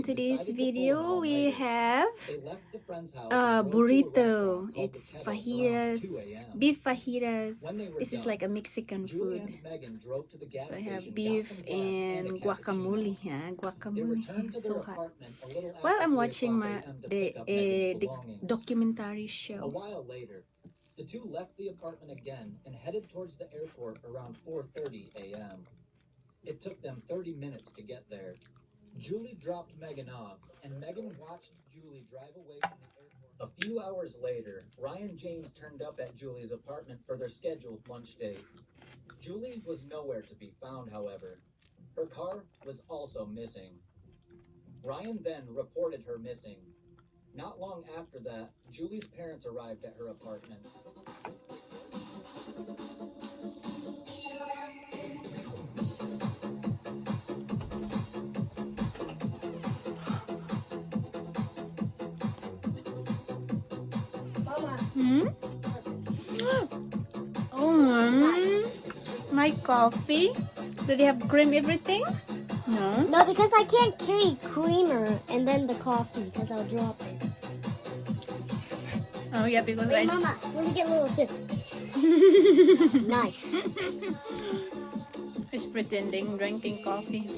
today's video we have burrito. It's fajitas, beef fajitas. This is like a Mexican food. So I have beef and guacamole. Yeah, guacamole. It's so hot. While I'm watching the documentary show. A while later, the two left the apartment again and headed towards the airport around 4:30 a.m. It took them 30 minutes to get there. Julie dropped Megan off, and Megan watched Julie drive away from the airport. A few hours later, Ryan James turned up at Julie's apartment for their scheduled lunch date. Julie was nowhere to be found, however. Her car was also missing. Ryan then reported her missing. Not long after that, Julie's parents arrived at her apartment. My coffee. Do they have cream everything? No. No, because I can't carry creamer and then the coffee because I'll drop it. Oh yeah, because Wait, Mama, let me get a little sip. Nice. He's pretending drinking coffee.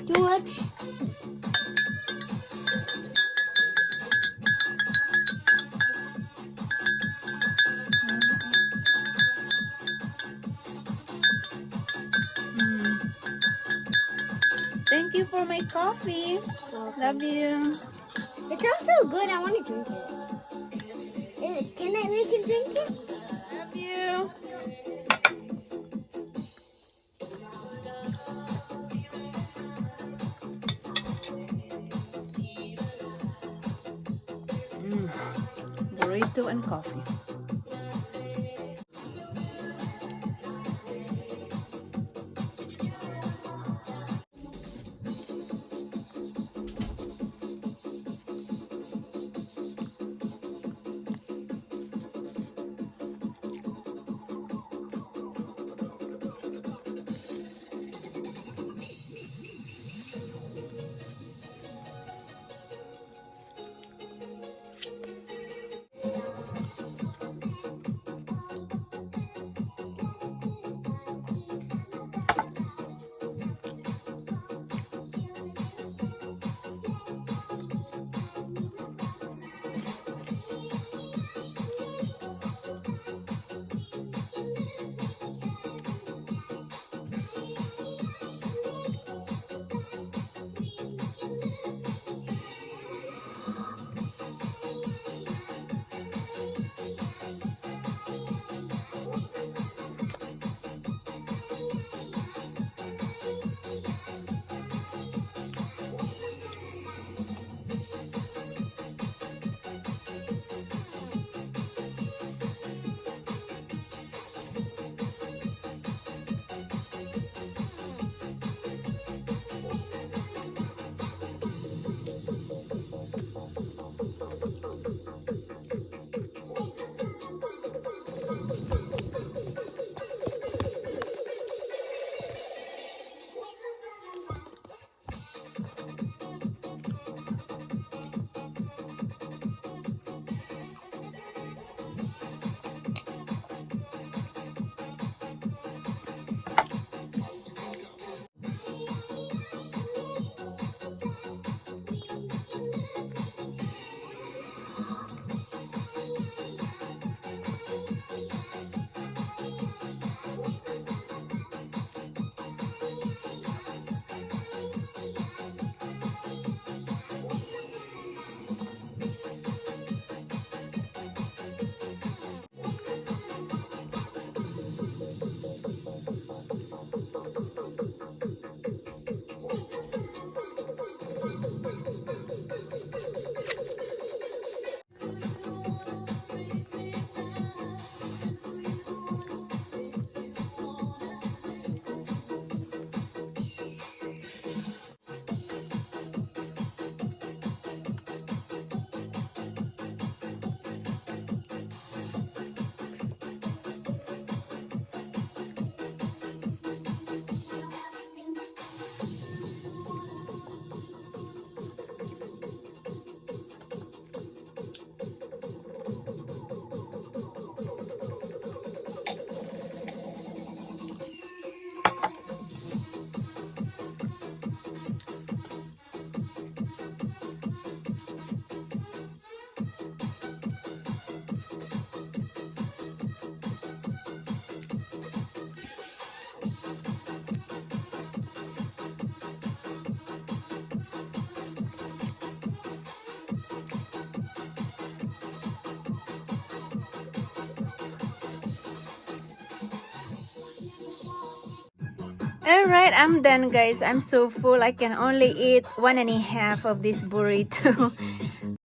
Too much? Thank you for my coffee. Love you. It smells so good, I want to drink it. Can I make it drink it? Love you. Burrito and coffee. Alright, I'm done, guys. I'm so full. I can only eat 1.5 of this burrito.